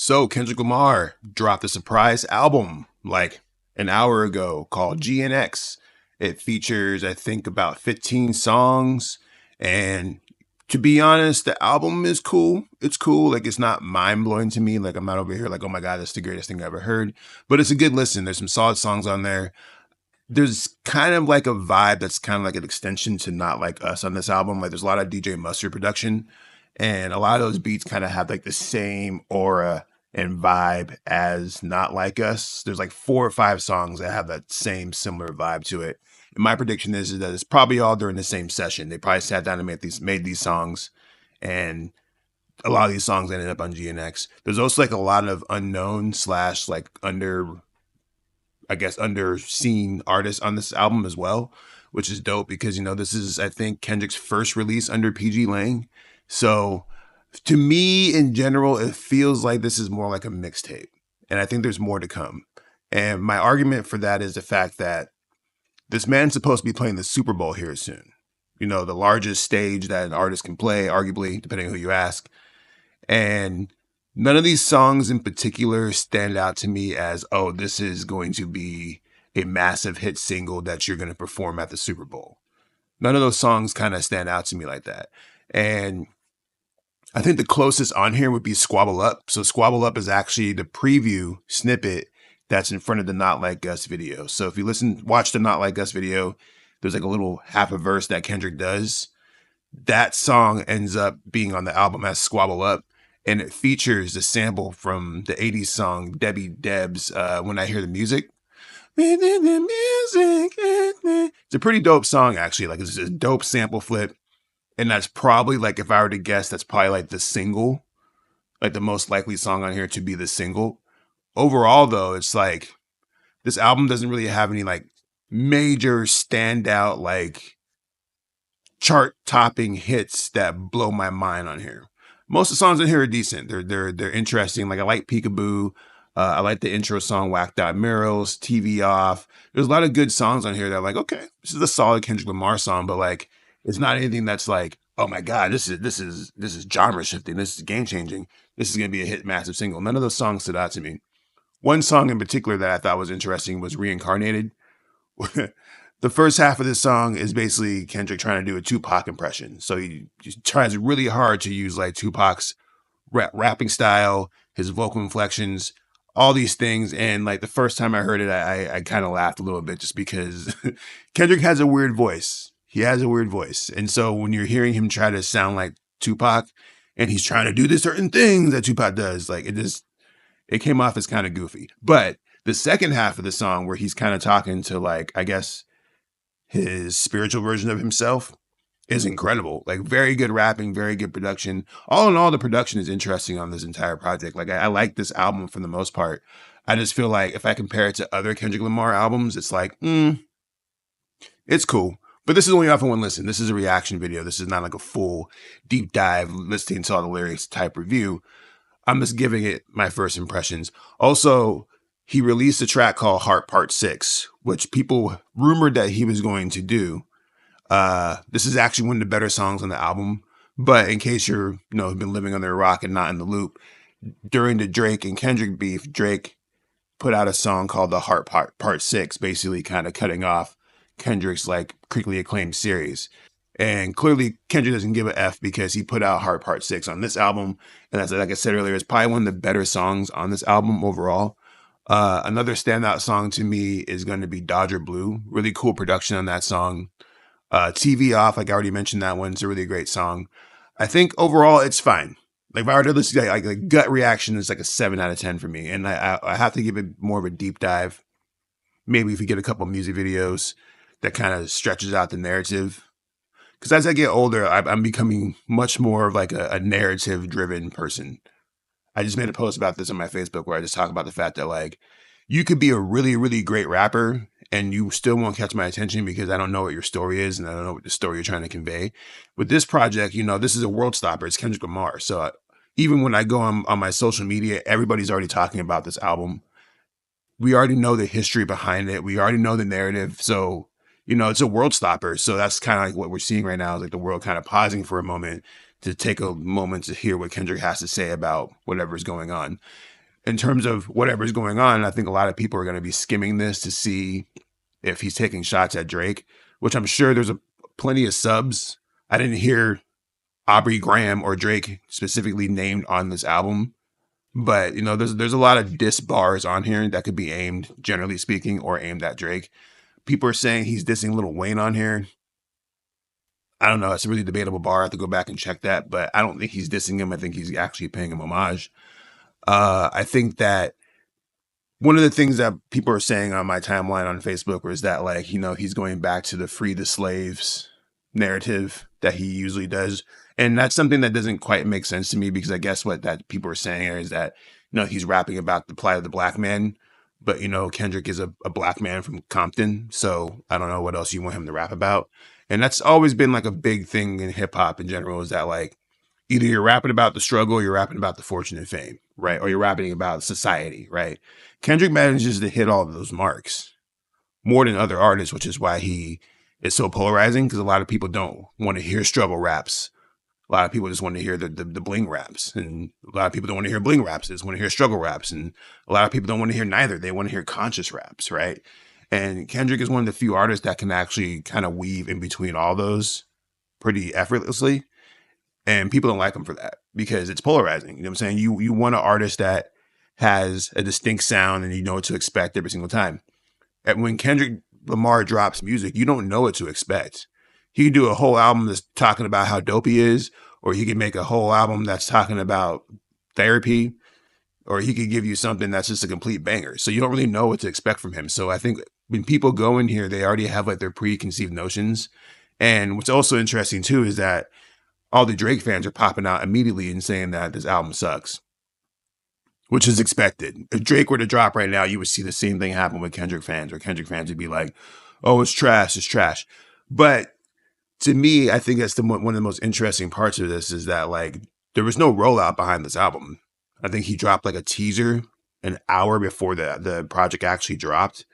So Kendrick Lamar dropped a surprise album like an hour ago called GNX. It features, I think, about 15 songs. And to be honest, the album is cool. It's cool. Like, it's not mind blowing to me. Like, I'm not over here like, oh my God, that's the greatest thing I ever heard. But it's a good listen. There's some solid songs on there. There's kind of like a vibe that's kind of like an extension to Not Like Us on this album. Like, there's a lot of DJ Mustard production, and a lot of those beats kind of have like the same aura and vibe as Not Like Us. There's like 4 or 5 songs that have that same similar vibe to it. And my prediction is that it's probably all during the same session. They probably sat down and made these songs, and a lot of these songs ended up on GNX. There's also like a lot of unknown slash like underseen artists on this album as well, which is dope because, this is, I think, Kendrick's first release under PG Lang. So to me, in general, it feels like this is more like a mixtape. And I think there's more to come. And my argument for that is the fact that this man's supposed to be playing the Super Bowl here soon. The largest stage that an artist can play, arguably, depending on who you ask. And none of these songs in particular stand out to me as, oh, this is going to be a massive hit single that you're going to perform at the Super Bowl. None of those songs kind of stand out to me like that. And I think the closest on here would be Squabble Up. So Squabble Up is actually the preview snippet that's in front of the Not Like Us video. So if you watch the Not Like Us video, there's like a little half a verse that Kendrick does. That song ends up being on the album as Squabble Up. And it features the sample from the 80s song Debbie Deb's When I Hear the Music. It's a pretty dope song, actually. Like, it's a dope sample flip. And that's probably, like, if I were to guess, that's probably like the single, like the most likely song on here to be the single. Overall, though, it's like this album doesn't really have any like major standout, like chart topping hits that blow my mind on here. Most of the songs in here are decent. They're interesting. Like, I like Peekaboo. I like the intro song Whacked Out Murals, TV Off. There's a lot of good songs on here that I'm like, okay, this is a solid Kendrick Lamar song, but like, it's not anything that's like, oh my God, this is genre shifting. This is game changing. This is gonna be a hit, massive single. None of those songs stood out to me. One song in particular that I thought was interesting was Reincarnated. The first half of this song is basically Kendrick trying to do a Tupac impression. So he tries really hard to use like Tupac's rapping style, his vocal inflections, all these things. And like the first time I heard it, I kind of laughed a little bit just because Kendrick has a weird voice. He has a weird voice. And so when you're hearing him try to sound like Tupac and he's trying to do the certain things that Tupac does, like it came off as kind of goofy. But the second half of the song where he's kind of talking to, like, I guess his spiritual version of himself is incredible. Like, very good rapping, very good production. All in all, the production is interesting on this entire project. Like, I like this album for the most part. I just feel like if I compare it to other Kendrick Lamar albums, it's like, it's cool. But this is only off of one listen. This is a reaction video. This is not like a full deep dive listening to all the lyrics type review. I'm just giving it my first impressions. Also, he released a track called Heart Part 6, which people rumored that he was going to do. This is actually one of the better songs on the album. But in case you're, been living under a rock and not in the loop, during the Drake and Kendrick beef, Drake put out a song called The Heart Part 6, basically kind of cutting off Kendrick's like critically acclaimed series. And clearly Kendrick doesn't give a F because he put out Heart Part 6 on this album. And as like I said earlier, it's probably one of the better songs on this album overall. Another standout song to me is going to be Dodger Blue. Really cool production on that song. TV Off, like I already mentioned, that one. It's a really great song. I think overall it's fine. Like, if I were to listen to like gut reaction, is like a 7 out of 10 for me. And I have to give it more of a deep dive. Maybe if we get a couple music videos that kind of stretches out the narrative. Because as I get older, I'm becoming much more of like a narrative-driven person. I just made a post about this on my Facebook where I just talk about the fact that, like, you could be a really, really great rapper and you still won't catch my attention because I don't know what your story is and I don't know what the story you're trying to convey. With this project, this is a world stopper. It's Kendrick Lamar. So even when I go on my social media, everybody's already talking about this album. We already know the history behind it. We already know the narrative. So, it's a world stopper. So that's kind of like what we're seeing right now, is like the world kind of pausing for a moment to take a moment to hear what Kendrick has to say about whatever's going on. In terms of whatever's going on, I think a lot of people are going to be skimming this to see if he's taking shots at Drake, which I'm sure there's plenty of subs. I didn't hear Aubrey Graham or Drake specifically named on this album, but there's a lot of diss bars on here that could be aimed, generally speaking, or aimed at Drake. People are saying he's dissing Lil Wayne on here. I don't know. It's a really debatable bar. I have to go back and check that, but I don't think he's dissing him. I think he's actually paying him homage. I think that one of the things that people are saying on my timeline on Facebook was that, like, he's going back to the free the slaves narrative that he usually does. And that's something that doesn't quite make sense to me, because I guess what that people are saying is that, he's rapping about the plight of the black man, but, Kendrick is a black man from Compton. So I don't know what else you want him to rap about. And that's always been like a big thing in hip hop in general, is that, like, either you're rapping about the struggle or you're rapping about the fortune and fame, right? Or you're rapping about society, right? Kendrick manages to hit all of those marks more than other artists, which is why he is so polarizing, because a lot of people don't want to hear struggle raps. A lot of people just want to hear the bling raps, and a lot of people don't want to hear bling raps. They just want to hear struggle raps, and a lot of people don't want to hear neither. They want to hear conscious raps, right? And Kendrick is one of the few artists that can actually kind of weave in between all those pretty effortlessly. And people don't like him for that, because it's polarizing. You know what I'm saying? You want an artist that has a distinct sound and you know what to expect every single time. And when Kendrick Lamar drops music, you don't know what to expect. He can do a whole album that's talking about how dope he is, or he can make a whole album that's talking about therapy, or he could give you something that's just a complete banger. So you don't really know what to expect from him. So I think when people go in here, they already have like their preconceived notions. And what's also interesting too is that all the Drake fans are popping out immediately and saying that this album sucks, which is expected. If Drake were to drop right now, you would see the same thing happen with Kendrick fans, where Kendrick fans would be like, oh, it's trash, it's trash. But to me, I think that's one of the most interesting parts of this, is that, like, there was no rollout behind this album. I think he dropped like a teaser an hour before the project actually dropped.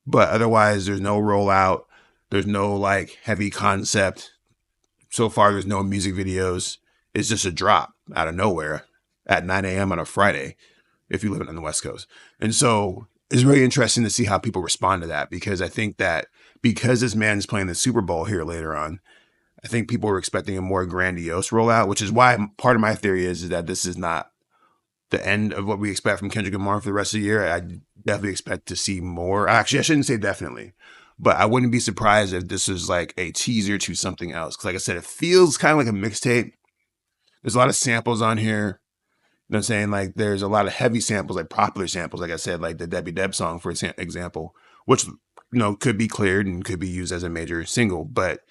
But otherwise, there's no rollout. There's no like heavy concept. So far, there's no music videos. It's just a drop out of nowhere at 9 a.m. on a Friday, if you live on the West Coast. And so it's really interesting to see how people respond to that, because I think that because this man is playing the Super Bowl here later on, I think people were expecting a more grandiose rollout, which is why part of my theory is that this is not the end of what we expect from Kendrick Lamar for the rest of the year. I definitely expect to see more. Actually, I shouldn't say definitely, but I wouldn't be surprised if this was like a teaser to something else. Because like I said, it feels kind of like a mixtape. There's a lot of samples on here. You know what I'm saying? Like, there's a lot of heavy samples, like popular samples, like I said, like the Debbie Deb song, for example, which, could be cleared and could be used as a major single. But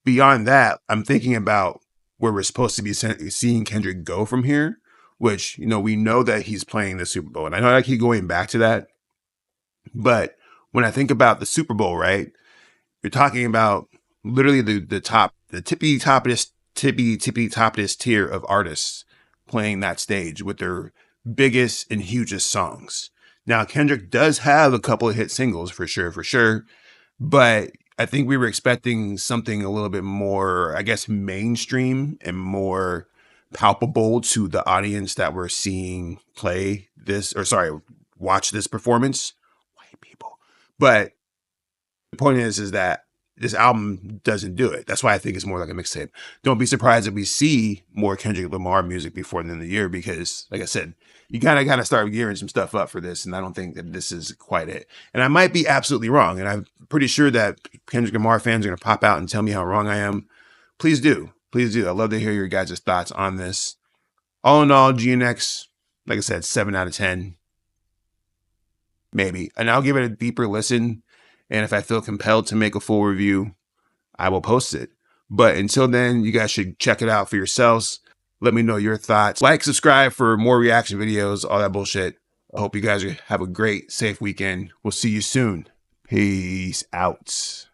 beyond that, I'm thinking about where we're supposed to be seeing Kendrick go from here, which, we know that he's playing the Super Bowl. And I know I keep going back to that. But when I think about the Super Bowl, right, you're talking about literally the tippy toppest tier of artists playing that stage with their biggest and hugest songs. Now, Kendrick does have a couple of hit singles for sure. But I think we were expecting something a little bit more, I guess, mainstream and more palpable to the audience that we're seeing watch this performance. White people. But the point is that this album doesn't do it. That's why I think it's more like a mixtape. Don't be surprised if we see more Kendrick Lamar music before the end of the year, because, like I said, you gotta start gearing some stuff up for this, and I don't think that this is quite it. And I might be absolutely wrong, and I'm pretty sure that Kendrick Lamar fans are gonna pop out and tell me how wrong I am. Please do. I'd love to hear your guys' thoughts on this. All in all, GNX, like I said, 7 out of 10. Maybe. And I'll give it a deeper listen. And if I feel compelled to make a full review, I will post it. But until then, you guys should check it out for yourselves. Let me know your thoughts. Like, subscribe for more reaction videos, all that bullshit. I hope you guys have a great, safe weekend. We'll see you soon. Peace out.